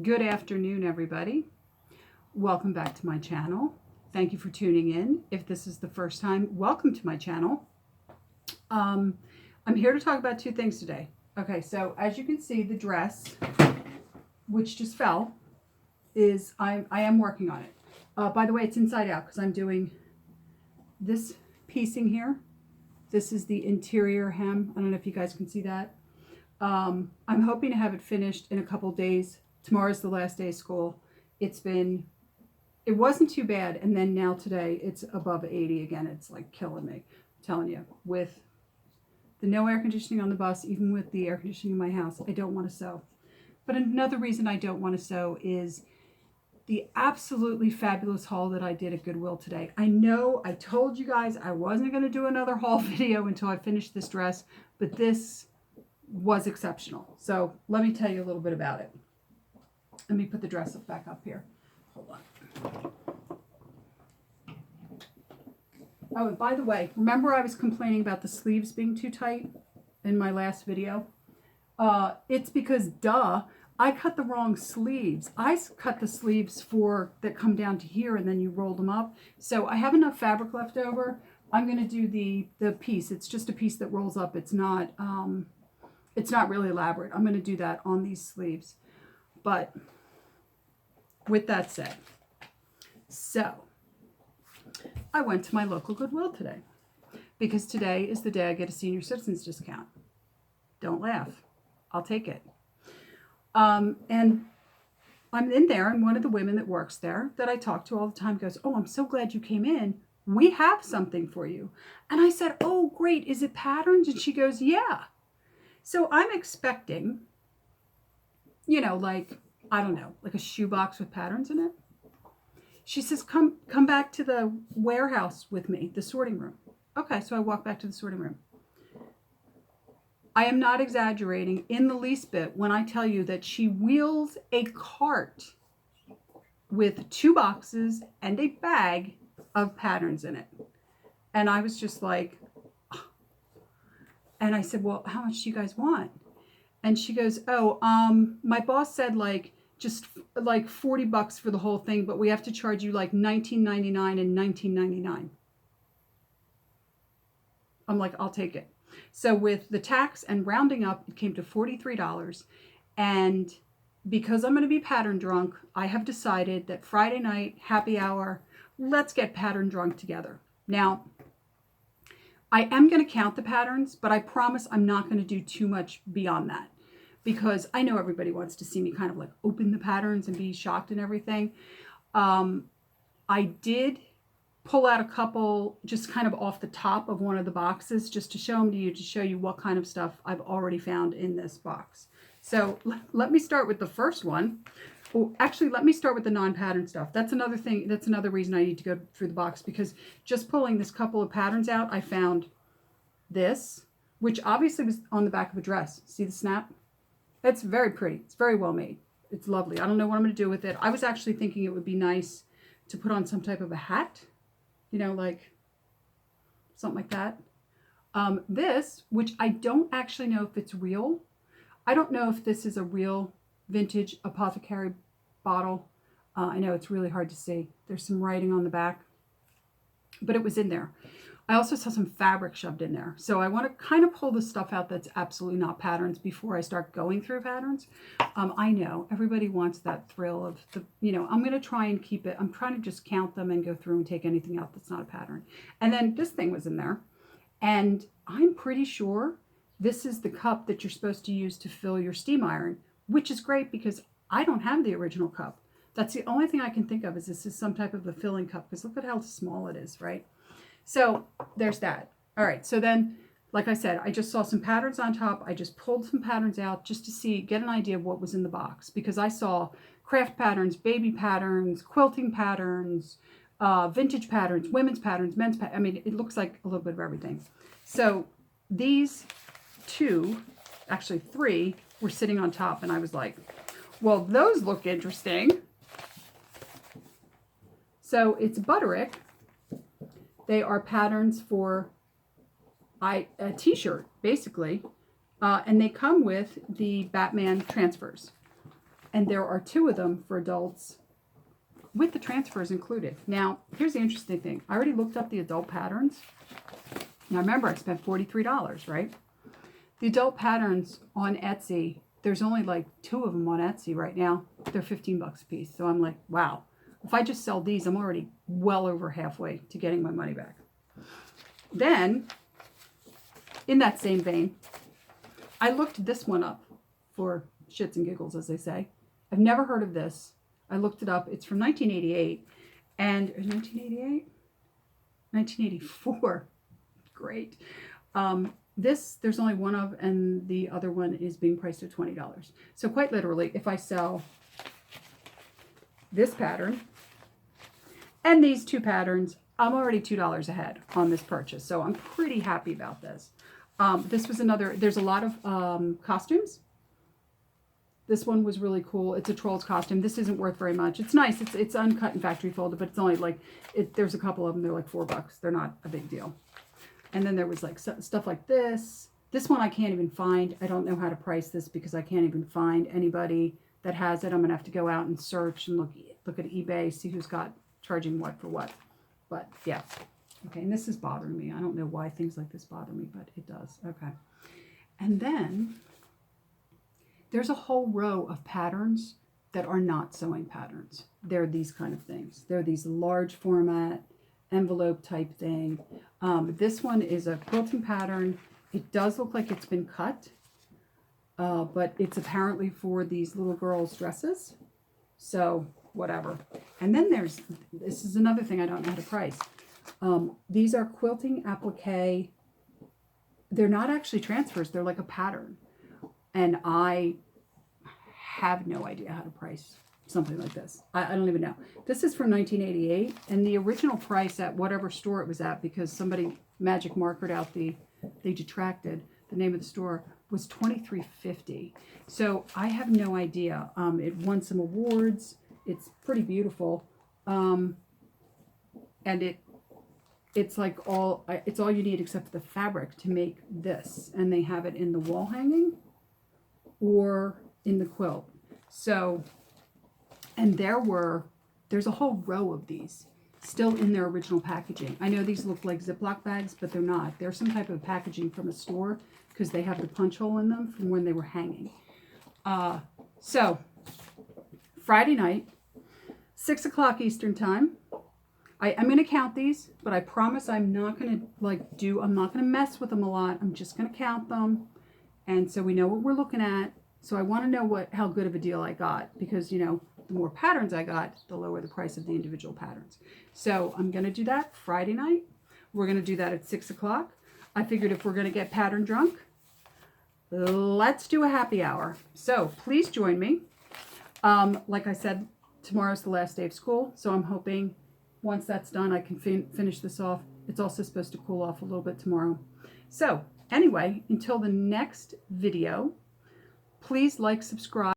Good afternoon, everybody. Welcome back to my channel. Thank you for tuning in. If this is the first time, welcome to my channel. I'm here to talk about two things today. Okay, so as you can see, the dress, which just fell, is I am working on it. By the way, it's inside out because I'm doing this piecing here. This is the interior hem. I don't know if you guys can see that. I'm hoping to have it finished in a couple days. Tomorrow's the last day of school. It wasn't too bad, and then now today it's above 80 again. It's like killing me, I'm telling you. With the no air conditioning on the bus, even with the air conditioning in my house, I don't want to sew. But another reason I don't want to sew is the absolutely fabulous haul that I did at Goodwill today. I know I told you guys I wasn't going to do another haul video until I finished this dress, but this was exceptional. So let me tell you a little bit about it. Let me put the dress back up here. Hold on. Oh, and by the way, remember I was complaining about the sleeves being too tight in my last video? It's because, I cut the wrong sleeves. I cut the sleeves that come down to here and then you roll them up. So I have enough fabric left over. I'm going to do the piece. It's just a piece that rolls up. It's not really elaborate. I'm going to do that on these sleeves. But with that said, so I went to my local Goodwill today because today is the day I get a senior citizens discount. Don't laugh. I'll take it. And I'm in there, and one of the women that works there that I talk to all the time goes, "Oh, I'm so glad you came in. We have something for you." And I said, "Oh, great. Is it patterns?" And she goes, "Yeah." So I'm expecting, like, I don't know, like a shoebox with patterns in it. She says, come back to the warehouse with me, the sorting room. Okay, so I walk back to the sorting room. I am not exaggerating in the least bit when I tell you that she wheels a cart with 2 boxes and a bag of patterns in it. And I was just like, oh. And I said, "Well, how much do you guys want?" And she goes, "Oh, my boss said just like $40 for the whole thing, but we have to charge you like $19.99 and $19.99. I'm like, "I'll take it." So with the tax and rounding up, it came to $43. And because I'm going to be pattern drunk, I have decided that Friday night, happy hour, let's get pattern drunk together. Now, I am going to count the patterns, but I promise I'm not going to do too much beyond that. Because I know everybody wants to see me kind of like open the patterns and be shocked and everything. I did pull out a couple just kind of off the top of one of the boxes just to show them to you, to show you what kind of stuff I've already found in this box. So let me start with the first one. Oh, actually, let me start with the non-pattern stuff. That's another thing. That's another reason I need to go through the box, because just pulling this couple of patterns out, I found this, which obviously was on the back of a dress. See the snap? It's very pretty. It's very well made. It's lovely. I don't know what I'm going to do with it. I was actually thinking it would be nice to put on some type of a hat, like something like that. This, which I don't actually know if it's real. I don't know if this is a real vintage apothecary bottle. I know it's really hard to see. There's some writing on the back, but it was in there. I also saw some fabric shoved in there. So I want to kind of pull the stuff out that's absolutely not patterns before I start going through patterns. I know everybody wants that thrill of I'm going to try and keep it. I'm trying to just count them and go through and take anything out that's not a pattern. And then this thing was in there. And I'm pretty sure this is the cup that you're supposed to use to fill your steam iron, which is great because I don't have the original cup. That's the only thing I can think of is this is some type of a filling cup, because look at how small it is, right? So there's that. All right. So then, like I said, I just saw some patterns on top. I just pulled some patterns out just to get an idea of what was in the box, because I saw craft patterns, baby patterns, quilting patterns, vintage patterns, women's patterns, men's patterns. I mean, it looks like a little bit of everything. So these 2, actually 3, were sitting on top, and I was like, well, those look interesting. So it's Butterick. They are patterns for a t-shirt, basically. And they come with the Batman transfers. And there are 2 of them for adults with the transfers included. Now, here's the interesting thing. I already looked up the adult patterns. Now, remember, I spent $43, right? The adult patterns on Etsy, there's only like 2 of them on Etsy right now. They're 15 bucks a piece. So I'm like, wow. If I just sell these, I'm already well over halfway to getting my money back. Then, in that same vein, I looked this one up for shits and giggles, as they say. I've never heard of this. I looked it up. It's from 1988. And 1988? 1984. Great. There's only one of, and the other one is being priced at $20. So quite literally, if I sell this pattern and these 2 patterns, I'm already $2 ahead on this purchase. So I'm pretty happy about this. This was another, there's a lot of costumes. This one was really cool. It's a Trolls costume. This isn't worth very much. It's nice. It's uncut and factory folded, but it's only like, there's a couple of them. They're like $4. They're not a big deal. And then there was like stuff like this. This one I can't even find. I don't know how to price this because I can't even find anybody that has it. I'm going to have to go out and search and look at eBay, see who's got charging what for what. But yeah. Okay, and this is bothering me. I don't know why things like this bother me, but it does. Okay. And then there's a whole row of patterns that are not sewing patterns. They're these kind of things. They're these large format envelope type thing. This one is a quilting pattern. It does look like it's been cut, but it's apparently for these little girls' dresses. So whatever. And then this is another thing I don't know how to price. These are quilting applique. They're not actually transfers. They're like a pattern. And I have no idea how to price something like this. I don't even know. This is from 1988, and the original price at whatever store it was at, because somebody magic markered out they detracted the name of the store, was $23.50. So I have no idea. It won some awards. It's pretty beautiful, and it's like it's all you need except for the fabric to make this, and they have it in the wall hanging or in the quilt. So, and there's a whole row of these still in their original packaging. I know these look like Ziploc bags, but they're not. They're some type of packaging from a store because they have the punch hole in them from when they were hanging. So, Friday night, 6 o'clock Eastern time. I'm going to count these, but I promise I'm not going to I'm not going to mess with them a lot. I'm just going to count them. And so we know what we're looking at. So I want to know how good of a deal I got, because, the more patterns I got, the lower the price of the individual patterns. So I'm going to do that Friday night. We're going to do that at 6 o'clock. I figured if we're going to get pattern drunk, let's do a happy hour. So please join me. Like I said, tomorrow's the last day of school. So I'm hoping once that's done, I can finish this off. It's also supposed to cool off a little bit tomorrow. So anyway, until the next video, please like, subscribe.